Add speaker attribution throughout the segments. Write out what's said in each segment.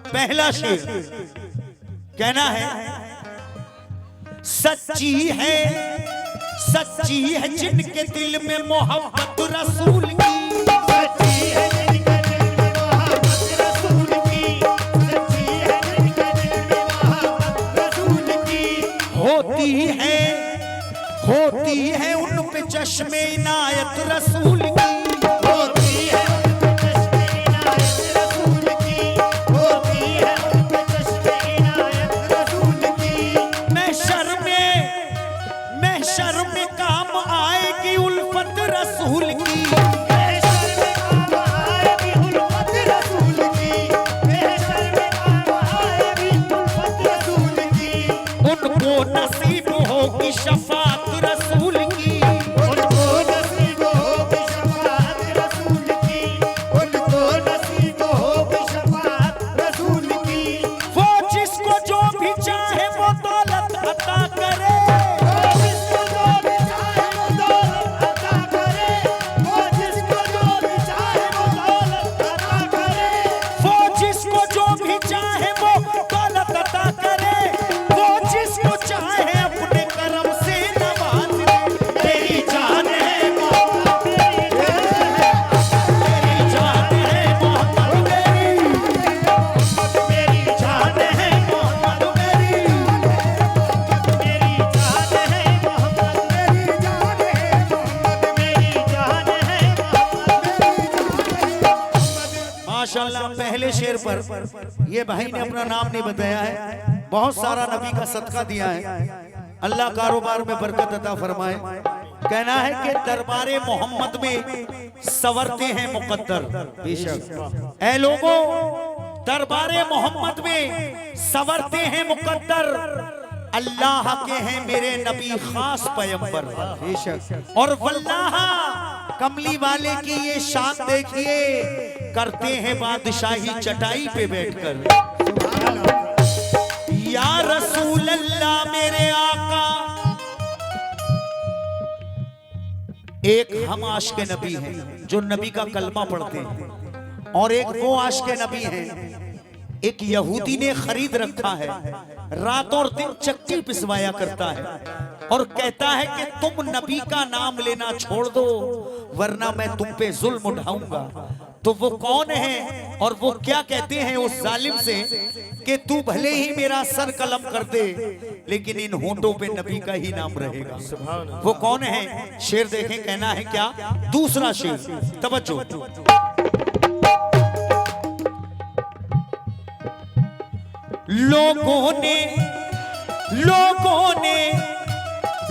Speaker 1: पहला शेर कहना है, सच्ची है जिनके दिल में मोहब्बत रसूल की,
Speaker 2: सच्ची है जिनके दिल में मोहब्बत रसूल की, सच्ची है जिनके दिल में मोहब्बत रसूल की,
Speaker 1: होती है उन पे चश्मे इनायत रसूल की,
Speaker 2: होती है उन पे चश्मे इनायत रसूल की, होती है उन पे चश्मे इनायत रसूल की।
Speaker 1: महशर में काम आएगी उल्फत रसूल की,
Speaker 2: महशर में काम आएगी उल्फत रसूल की, महशर में काम आएगी उल्फत रसूल की।
Speaker 1: उनको नसीब होगी शफात रसूल की,
Speaker 2: उनको नसीब होगी शफाअत रसूल की, उनको नसीब होगी शफाअत रसूल की।
Speaker 1: वो जिसको जो भी चाहे वो दौलत अता करे,
Speaker 2: वो जिसको जो भी चाहे वो दौलत अता करे, वो जिसको जो भी चाहे वो दौलत अता करे,
Speaker 1: वो जिसको जो भी चाहे वो दौलत अता करे, वो जिसको चाहे अपने करम से नवाज दे। तेरी जान है मोहम्मद, तेरी जान है मोहम्मद मेरी,
Speaker 2: मेरी जान है मोहम्मद,
Speaker 1: मेरी
Speaker 2: मेरी जान है मोहम्मद, मेरी जान है मोहम्मद, मेरी जान है मोहम्मद।
Speaker 1: माशाल्लाह। पहले शेर पर ये भाई ने अपना नाम नहीं बताया है, बहुत सारा नबी का सदका दिया है, अल्लाह कारोबार में बरकत अता फरमाए। कहना है कि दरबारे मोहम्मद में सवरते हैं मुकद्दर, बेशक ऐ लोगों दरबारे मोहम्मद में सवरते हैं मुकद्दर, अल्लाह के हैं मेरे नबी खास पैगंबर, बेशक। और वल्लाह कमली वाले की ये शान देखिए, करते हैं बादशाही चटाई पे बैठकर। या रसूल अल्लाह मेरे आका, एक हम आशिक़े नबी हैं जो नबी का कलमा पढ़ते हैं, और एक वो आशिक़े नबी हैं, एक यहूदी ने खरीद रखा है, रात और दिन चक्की पिसवाया करता है और कहता है कि तुम नबी का नाम लेना छोड़ दो वरना मैं तुम पे जुल्म उठाऊंगा। तो वो कौन है और वो क्या कहते हैं उस जालिम से कि तू भले ही मेरा सर कलम कर दे लेकिन इन होंठों पे नबी का ही नाम रहेगा। वो कौन है? शेर देखें, कहना है क्या? दूसरा शेर, तवज्जो।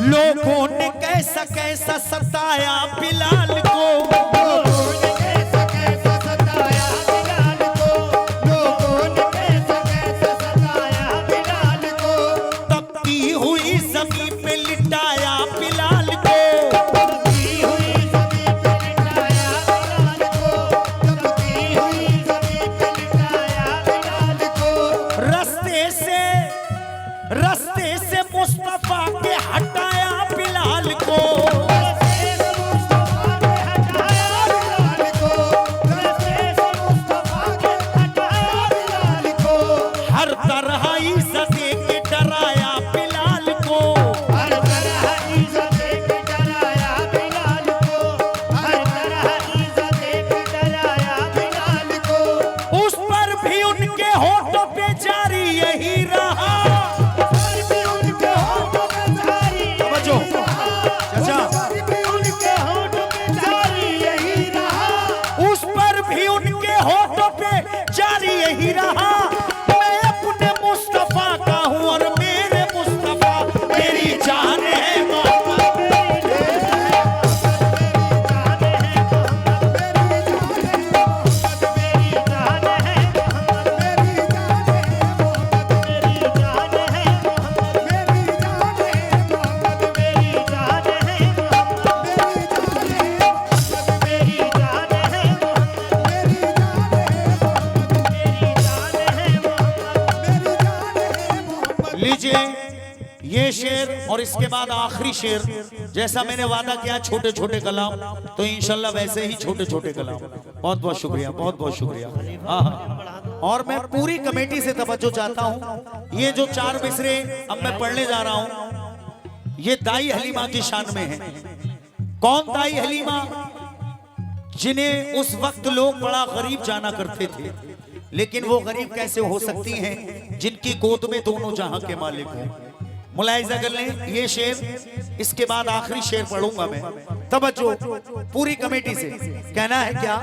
Speaker 1: लोगों ने कैसा कैसा सताया बिलाल को,
Speaker 2: लोगों ने कैसा कैसा सताया बिलाल को, लोगों ने कैसा कैसा सताया बिलाल को,
Speaker 1: तपती हुई ज़मीन पे लिटाया बिलाल को,
Speaker 2: तपती हुई ज़मीन पे लिटाया बिलाल को, तपती हुई ज़मीन पे लिटाया बिलाल को।
Speaker 1: रस्ते से मुस्तफा के हटाया बिलाल को,
Speaker 2: रस्ते से मुस्तफा के हटाया बिलाल को, रस्ते से मुस्तफा के हटाया बिलाल को।
Speaker 1: हर तरह इज़्ज़त के डराया बिलाल को,
Speaker 2: हर तरह इज़्ज़त के डराया बिलाल को, हर तरह इज़्ज़त के डराया बिलाल को।
Speaker 1: उस पर भी उनके होठों पे जारी यही रहा।
Speaker 2: फिर भी उनके होठों पे जारी
Speaker 1: तवज्जो, चाचा।
Speaker 2: फिर भी उनके होठों पे जारी यही रहा।
Speaker 1: उस पर भी उनके होठों पे जारी यही रहा। मैं अपने मुस्तफा का हूँ और मेरे मुस्तफा मेरी जान है मोहम्मद,
Speaker 2: मेरी जान है मोहम्मद, मेरी जान है मोहम्मद, मेरी जान है मोहम्मद, मेरी जान है मोहम्मद, मेरी जान है मोहम्मद, मेरी जान है मोहम्मद, मेरी जान है मोहम्मद, मेरी जान है मोहम्मद।
Speaker 1: लीजिए ये शेर और इसके बाद आखिरी शेर। जैसा मैंने वादा किया छोटे छोटे कलाम, तो इंशाल्लाह वैसे ही छोटे छोटे कलाम। बहुत बहुत शुक्रिया, बहुत बहुत शुक्रिया। हाँ हाँ। और मैं पूरी कमेटी से तवज्जो चाहता हूं। ये जो 4 मिसरे अब मैं पढ़ने जा रहा हूं, ये दाई हलीमा की शान में है। कौन दाई हलीमा? जिन्हें उस वक्त लोग बड़ा गरीब जाना करते थे, लेकिन वो गरीब कैसे हो सकती हैं जिनकी गोद में दोनों जहां के मालिक हों। मुलाहिजा कर लें ये शेर, इसके बाद आखिरी शेर पढ़ूंगा मैं। तवज्जो पूरी कमेटी से। कहना है क्या?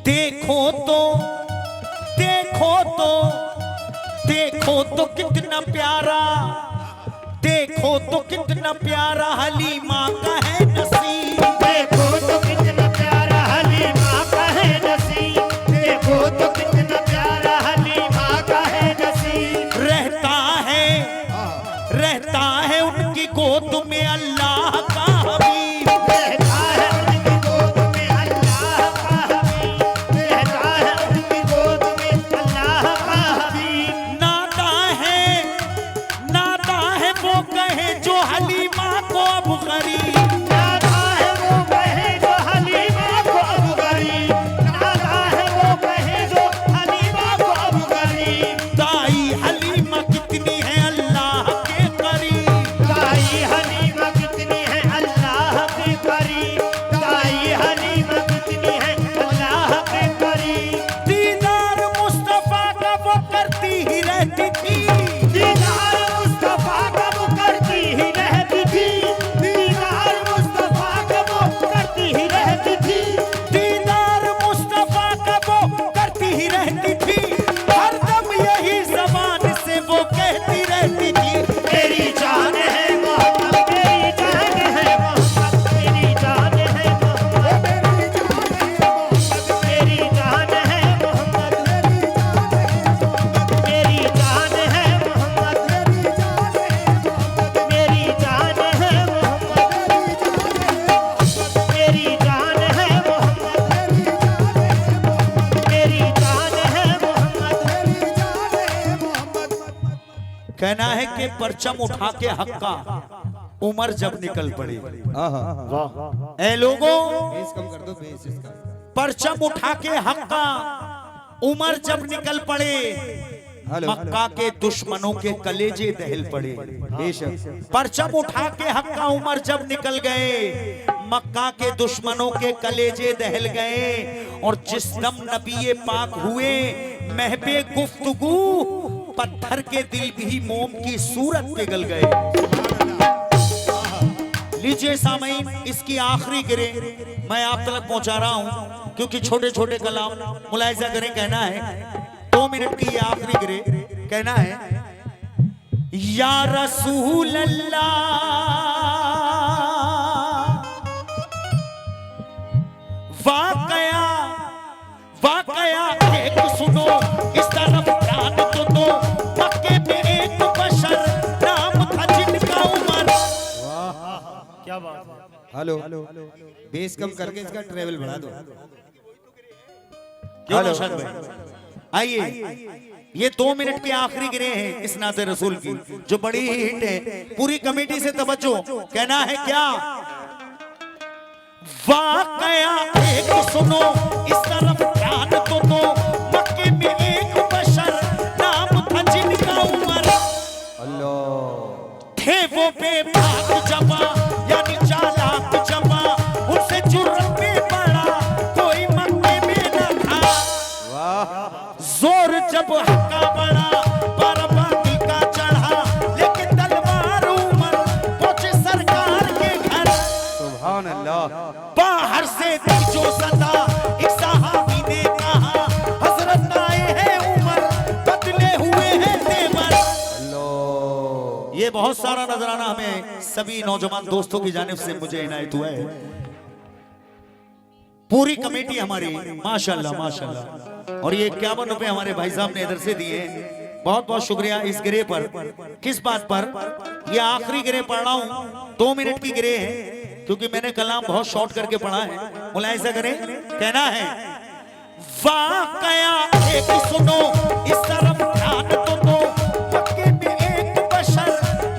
Speaker 1: देखो तो देखो तो देखो तो कितना प्यारा, देखो तो कितना प्यारा हलीमा का है नसीब।
Speaker 2: देखो तो कितना प्यारा हलीमा का है नसीब। देखो तो कितना प्यारा हलीमा का है नसीब।
Speaker 1: रहता है उनकी गोद में अल्लाह का हबीब।
Speaker 2: रहता है उनकी गोद में अल्लाह का हबीब। रहता है उनकी गोद में अल्लाह का हबीब।
Speaker 1: नादा है वो कहे जो हलीमा को अब गरीब।
Speaker 2: नादा है वो कहे जो हलीमा को अब गरीब। नादा है वो कहे जो हलीमा को अब गरीब।
Speaker 1: दाई हलीमा कितनी है अल्लाह के करीब।
Speaker 2: दाई हलीमा कितनी है अल्लाह के करीब। दाई हलीमा कितनी है अल्लाह के करीब।
Speaker 1: दीदार मुस्तफा का वो करती ही रहती थी।
Speaker 2: दीदार मुस्तफा का वो करती ही रहती थी। दीदार मुस्तफा का वो करती ही रहती थी।
Speaker 1: दीदार मुस्तफा का वो करती ही रहती थी। हरदम यही ज़बान से वो कहती रहती थी।
Speaker 2: मेरी जान है मोहम्मद, मेरी जान है मोहम्मद, मेरी जान है मोहम्मद, मेरी जान है मोहम्मद, मेरी जान है मोहम्मद, मेरी जान है मोहम्मद, मेरी जान है मोहम्मद, मेरी जान है मोहम्मद।
Speaker 1: कहना है कि परचम उठा के हक का उमर जब निकल पड़े। ए लोगों,
Speaker 3: कम कर दो बेस इसका।
Speaker 1: परचम उठा के हक का उमर जब निकल पड़े, मक्का के दुश्मनों के कलेजे दहल पड़े।
Speaker 3: बेशक
Speaker 1: परचम उठा के हक का उमर जब निकल गए, मक्का के दुश्मनों के कलेजे दहल गए। और जिस दम नबी पाक हुए महबे गुफ्तगू, पत्थर के दिल भी मोम की सूरत पिघल गए। लीजिए सामईन, इसकी आखिरी गिरे मैं आप तक पहुंचा रहा हूं, क्योंकि छोटे छोटे कलाम मुलाहिजा करें। कहना है 2 मिनट की ये आखिरी गिरे। कहना है या रसूल अल्लाह वाकया एक सुनो, इस तरफ ध्यान तो दो। मक्के में एक बशर नाम था जिनका उमर।
Speaker 2: क्या बात है।
Speaker 3: हेलो, बेस कम करके इसका ट्रेवल बढ़ा दो।
Speaker 1: क्यों नौशाद भाई? आइए, ये 2 मिनट के आखिरी गिरे हैं इस नाते रसूल की, जो बड़ी ही हिट है। पूरी कमेटी से तवज्जो। कहना है क्या? वाकया एक सुनो, इस तरफ ध्यान तो दो। मक्के में एक बशर नाम था जिनका उमर।
Speaker 3: अल्लाह
Speaker 1: थे वो बेबाक जवा, यानी चालाक जवा, उनसे जुर्रत में बड़ा कोई मक्के में न था। जोर जब हक्का बड़ा, बाराबाती का चढ़ा, लेकिन तलवार उमर पहुंचे सरकार के घर।
Speaker 3: सुभान अल्लाह।
Speaker 1: बाहर से जो सदा एक सहाबी ने कहा, हजरत आए हैं उमर, बदले हुए हैं तेवर। ये बहुत सारा नजराना हमें सभी नौजवान दोस्तों की जानिब से मुझे इनायत हुआ है। पूरी कमेटी हमारी माशाल्लाह माशाल्लाह। और ये 51 रुपए हमारे भाई साहब ने इधर से दिए, बहुत बहुत शुक्रिया। इस गिरे पर किस बात पर, ये आखिरी गिरे पढ़ रहा हूँ, 2 मिनट की गिरे है, क्योंकि मैंने कलाम बहुत शॉर्ट करके पढ़ा है। मुलाहिजा करें, कहना है वाकया एक सुनो इस तरफ ध्यान तो दो, मक्के में एक बशर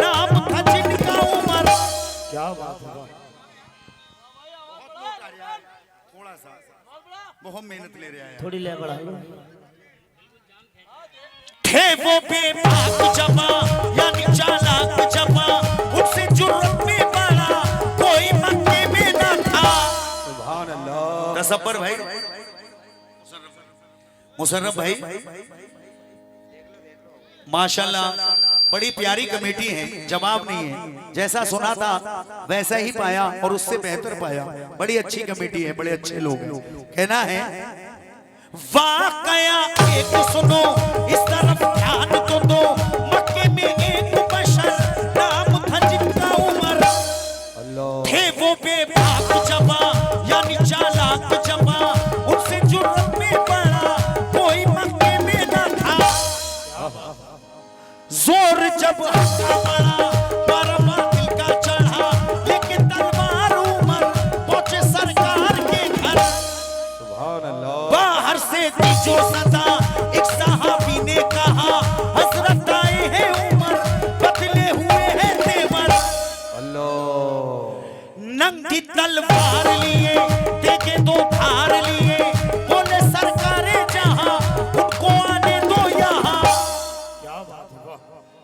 Speaker 1: नाम था जिनका उमर।
Speaker 2: क्या बात है।
Speaker 1: थोड़ा सा बहुत मेहनत ले रहा है,
Speaker 2: थोड़ी ले बढ़ा
Speaker 1: थे वो बेबाक जमा यानी चालाक जमा, उनसे जुर्म में बड़ा कोई मक्के में ना था।
Speaker 3: सुभान अल्लाह।
Speaker 1: तसब्बर भाई, मुशर्रफ भाई, माशाल्लाह बड़ी प्यारी कमेटी है, जवाब नहीं है, जैसा सुना था वैसा ही पाया और उससे बेहतर पाया। बड़ी अच्छी कमेटी है, बड़े अच्छे लोग हैं। कहना है वाकया एक सुनो इस तरफ ध्यान तो दो, मक्के में एक बशर नाम था जिनका उमर। थे वो बेबाक जमा यानी चालाक जमा, उनसे जुर्म में बड़ा कोई मक्के में ना था। जोर जब हल्का पड़ा पर बातिल का चढ़ा, लेकिन तलवार उमर पहुंचे सरकार के घर।
Speaker 3: सुभान अल्लाह।
Speaker 1: बाहर से दी जो सदा एक सहाबी ने कहा, हजरत आए हैं उमर बदले हुए हैं तेवर। नंगी तलवार लिए देखे दो धार लिए, बोले सरकारें जहां उनको आने दो यहाँ।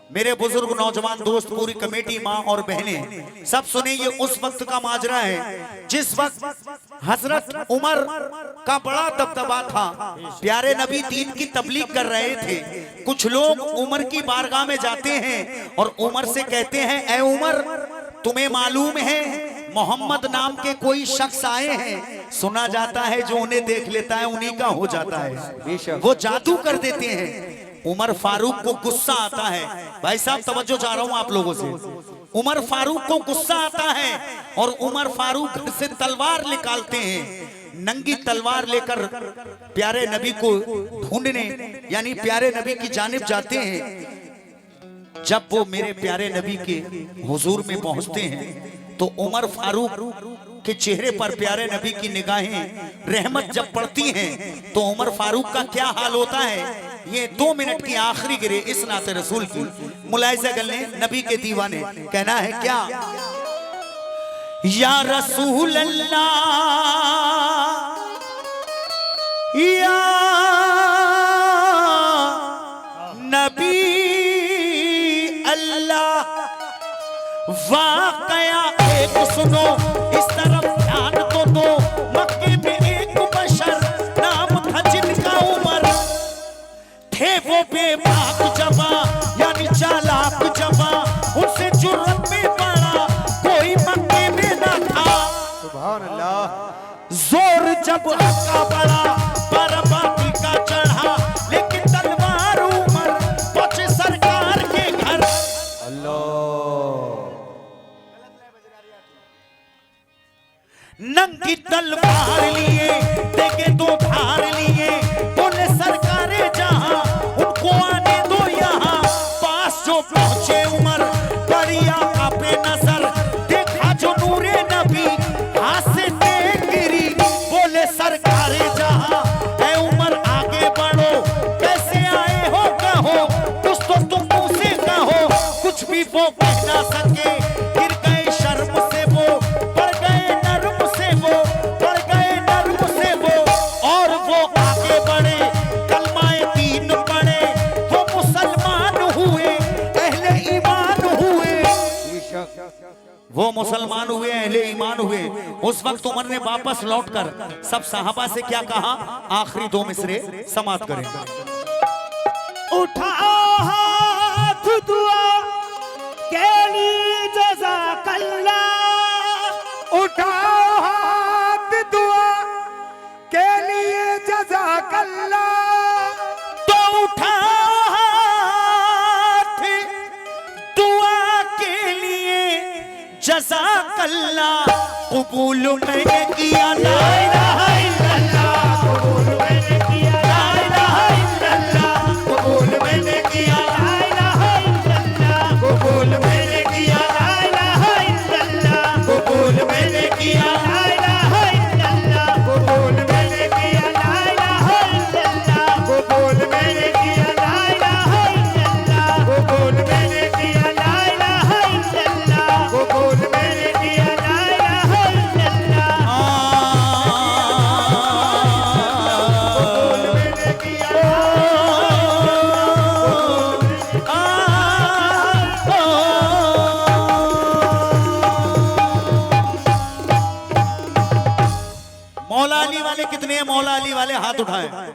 Speaker 1: मेरे बुजुर्ग नौजवान दोस्त, पूरी कमेटी, माँ और बहनें सब सुने, ये उस वक्त का माजरा है जिस वक्त हजरत उमर का बड़ा दबदबा था। प्यारे नबी दीन की तबलीग कर रहे थे। कुछ लोग उमर की बारगाह में जाते हैं और उमर से कहते हैं, ए उमर तुम्हें मालूम है मोहम्मद नाम के कोई शख्स आए हैं, सुना जाता है जो उन्हें देख लेता है उन्हीं का हो जाता है, वो जादू कर देते हैं। उमर फारूक को गुस्सा आता है, भाई साहब तवज्जो चाह रहा हूं आप लोगों से, उमर फारूक को गुस्सा आता है और उमर फारूक घर से तलवार निकालते हैं। नंगी तलवार लेकर प्यारे नबी को ढूंढने यानी प्यारे नबी की जानिब जाते हैं। जब वो मेरे प्यारे नबी के हुजूर में पहुंचते हैं तो उमर फारूक के चेहरे पर प्यारे नबी की निगाहें रहमत जब पड़ती हैं तो उमर फारूक का क्या हाल होता है, ये 2 मिनट की आखिरी गिरे इस नाते रसूल की। मुलाहिजा कर लें, नबी के दीवाने, कहना है क्या, या रसूल अल्लाह या नबी अल्लाह, वाकया एक सुनो इस तरफ ध्यान तो दो, मक्के में एक बशर नाम था जिनका उमर। थे वो बेबाक जमा यानी चालाक जमा, उनसे जुर्म में पड़ा कोई मक्के में ना था।
Speaker 3: सुभान अल्लाह।
Speaker 1: जोर जब हल्का पड़ा पर बातिल का चढ़ा, लेकिन तलवार उमर पहुंचे सरकार के घर। नंगी तलवार लिए देखे दो धार लिए, बोले सरकारें जहां उनको आने दो यहाँ। पास जो पहुंचे उमर बढ़िया आपे नजर, देखा जो नूरे नबी हाथ से देख गिरी, बोले सरकारें जहां ऐ उमर आगे बढ़ो, कैसे आए हो कहो, कुछ तो तुम मुंह से कहो। कुछ भी वो कह ना सके, गिर गए शर्म से वो, बढ़ गए नर्म से वो, बढ़ गए नर्म से वो, और वो आगे बढ़े कलमाए दीन पढ़े, वो मुसलमान हुए अहले ईमान हुए। वो मुसलमान हुए अहले ईमान हुए। उस वक्त उमर ने वापस लौटकर सब साहबा से क्या कहा, आखिरी 2 मिसरे समाप्त करें।
Speaker 2: उठाओ हाथ दुआ के लिए जज़ाकल्लाह, उठाओ हाथ दुआ के लिए जज़ाकल्लाह,
Speaker 1: तो उठाओ हाथ दुआ के लिए जज़ाकल्लाह, कबूल मैंने किया ला इलाहा जितने मौला अली वाले हाथ उठाएं।